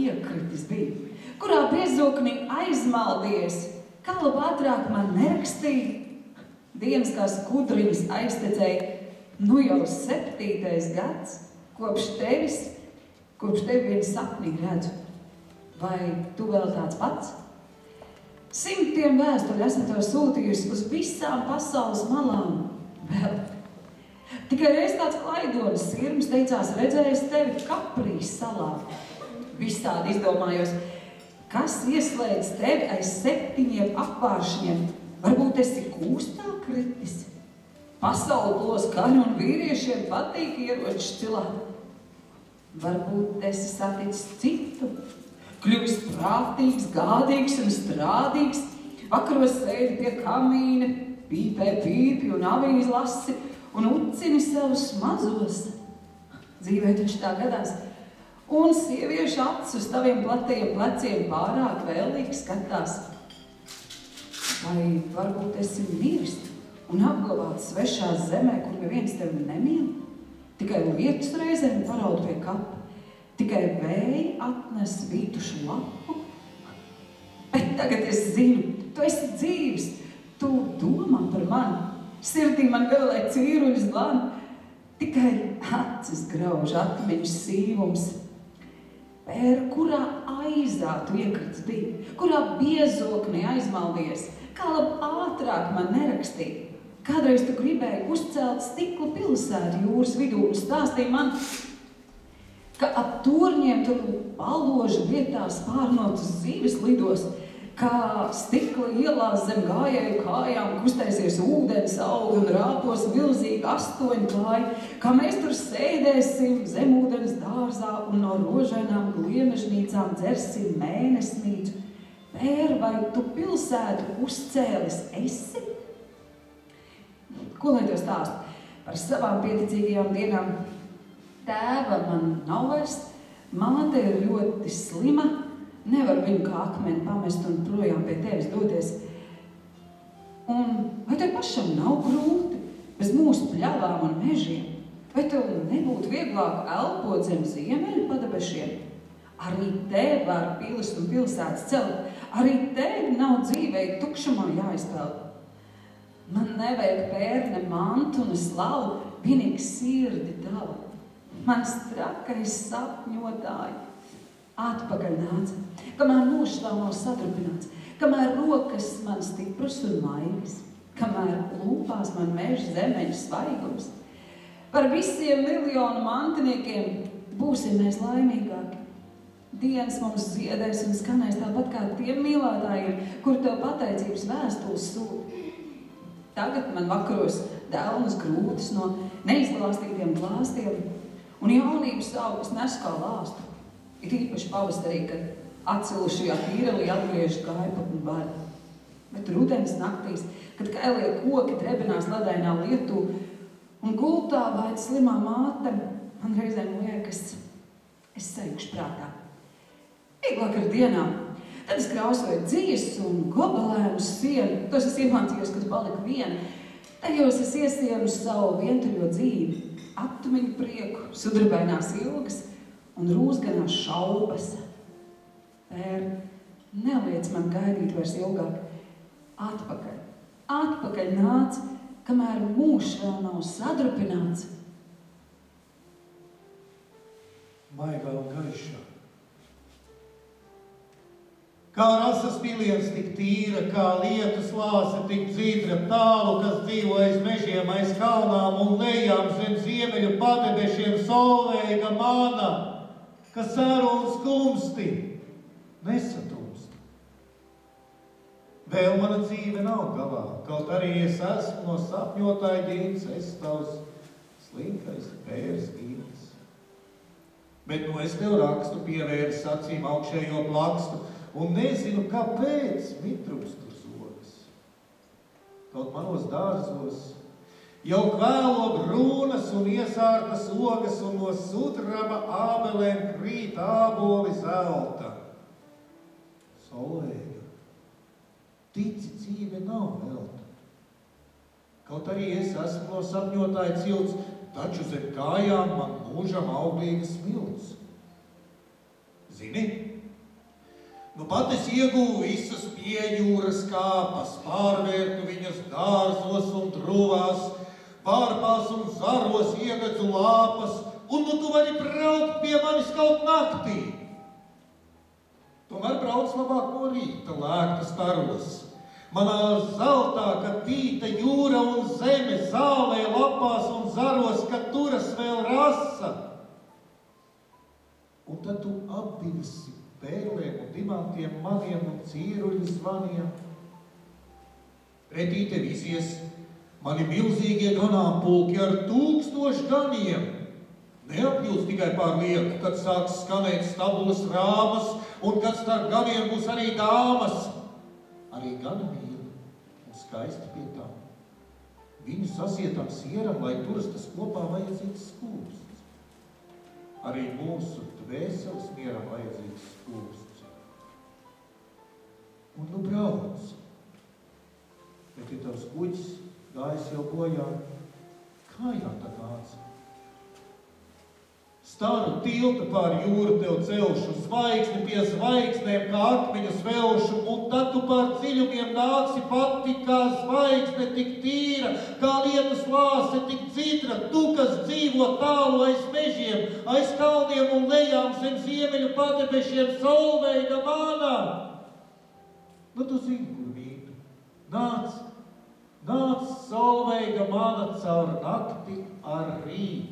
iekritis bija, kurā biezoknī aizmaldies, kā labātrāk man nerakstīja, dienas kā skudriņas aiztecēja, nu jau 7. gads, kopš tevi vien sapnī redzu. Vai tu vēl tāds pats? 100 vēstuļu esmu tev sūtījusi uz visām pasaules malām. Vēl. Tikai reiz kāds klaidonis sirms teicās redzējis tevi Kaprīs salā. Visādi izdomājos, kas ieslēdz tevi aiz 7 apvāršņiem. Varbūt esi kūstā kritis? Pasauli plos karu un vīriešiem patīk ieroču cilāt. Varbūt esi saticis citu, kļuvis prātīgs, gādīgs un strādīgs, vakaros sēdi pie kamīna, pīpē pīpi un avīzi lasi un ucini savus mazos. Dzīvē taču tā gadās, un sieviešu acis uz taviem platajiem pleciem pārāk vēlīgi skatās. Vai varbūt esi miris un apglabāts svešā zemē, kur neviens tevi nemīl? Tikai lietus reizēm paraud pie kapa, tikai vēji atnes vītušu lapu. Bet tagad es zinu, tu esi dzīvs, tu domā par mani, sirdī man galē cīruļus glani, tikai acis grauž atmiņas sīvums. Pēra, kurā aizā tu iekrits bija, kurā biezoknī aizmaldies, kā ātrāk man nerakstīt. Kādreiz tu gribēji uzcelt stikla pilsētu jūras vidū un stāstīja man, ka ap torņiem tur paložu vietās pārnotas zīves lidos, kā stikla ielās zem gājēju kājām kustēsies ūdens aug un rāpos milzīgi 8 klāji, kā mēs tur sēdēsim zemūdens dārzā un no rožainām gliemežnīcām dzersim mēnesnīcu. Pēr, vai tu pilsētu uzcēlis esi? Ko lai tev stāstu? Par savām pieticīgajām dienām. Tēva man nav vairs, māte ir ļoti slima, nevar viņu kā akmeni pamest un projām pie tevis doties. Un vai tev pašam nav grūti bez mūsu pļavām un mežiem? Vai tev nebūtu vieglāk elpot zem ziemeļu padebešiem? Arī tev var pilis un pilsētas celt, arī tev nav dzīvei tukšumā jāizpeld. Man nevajag pērne mantu un slavu, vienīgi sirdi tavu. Mans trakais sapņotāji atpakaļ nāca, kamēr mūžs vēl nav sadrupināts, kamēr rokas man stipras un maigas, kamēr lūpās man meža zemeņu svaigums. Par visiem miljonu mantiniekiem būsim mēs laimīgāki. Dienas mums ziedēs un skanēs tāpat kā tiem mīlētājiem, kur tev pateicības vēstules sūta. Tagad man vakaros dēlnas grūtas no neizglāstītiem glāstiem, un jaunības augus nes kā lāstu. Ir īpaši pavasarī, kad atcilušajā tīrelī atgriežas gaipa un bada. Bet rudens naktīs, kad kailie koki drebinās ledainā lietū, un gultā vaid slimā māte, man reizēm liekas, es saikšu prātā. Vieglāk ar dienām. Tad es krausoju dzijas un gobelēnu uz sienu. Tos es iemācījos, kad paliku viena. Tajos es iesienu savu vientuļo dzīvi, atmiņu prieku, sudrabainās ilgas un rūsganās šaubas. Pēr, neliec man gaidīt vairs ilgāk. Atpakaļ nāc, kamēr mūžs vēl nav sadrupināts. Maigā un gaišā. Kā rasas piliens tik tīra, kā lietus lāse tik dzīdra, tālu, kas dzīvo aiz mežiem, aiz kalnām un lejām zem ziemeļu padebešiem, solveiga mana, kas ceru un skumsti, nesatrūst. Vēl mana dzīve nav galā, kaut arī es esmu no sapņotāja ģints, es tavs slinkais pērs ģints. Bet nu es tev rakstu, pievērs acīm augšējo plakstu, un nezinu, kāpēc mitrūst uz ogas. Kaut manos dārzos jau kvēlo brūnas un iesārtas ogas, un no sudraba ābelēm krīt āboli zelta. Solveiga, tici, dzīve nav velta. Kaut arī es esmu no sapņotāja cilts, taču zem kājām man mūžam auglīgas smilts. Zini? Nu pat es ieguvu visas pie jūras kāpas, pārvērtu viņas dārzos un druvās, pārpās un zaros iededzu lāpas, un nu tu vari braukt pie manis kaut naktī. Tomēr brauc labāk no rīta lēkta staros. Manā zeltā, kad tīta jūra un zeme zālē lapās un zaros, kad turas vēl rasa. Un tad tu apdivasi pērlēm un dimantiem maniem un cīruļu zvaniem. Pretī tev izies mani milzīgie ganāmpulki ar 1000 ganiem. Neapjūs tikai pār lieku, kad sāks skanēt stabulas rāmas un kad starp ganiem būs arī dāmas. Arī gana mīli un skaisti pie tām. Viņu sasietam sieram, lai turas tas kopā vajadzīgs skūpsts. Arī mūsu dvēseles mieram vajadzīgs skūpsts. Un nu brauc. Bet ja tavs kuģis gājis jau bojā, kā jau tā nāca? Staru tiltu pār jūru tev celšu, zvaigzni pie zvaigznēm, kā akmeņus velšu, un tad tu pār dziļumiem nāksi pati kā zvaigzne tik tīra, kā lietus lāse tik dzidra, tu, kas dzīvo tālu aiz mežiem, aiz kalniem un lejām zem ziemeļu padebešiem, solveiga manā. Nu tu zini, kur mītu. Nāc, solveiga mana caur nakti ar rītu.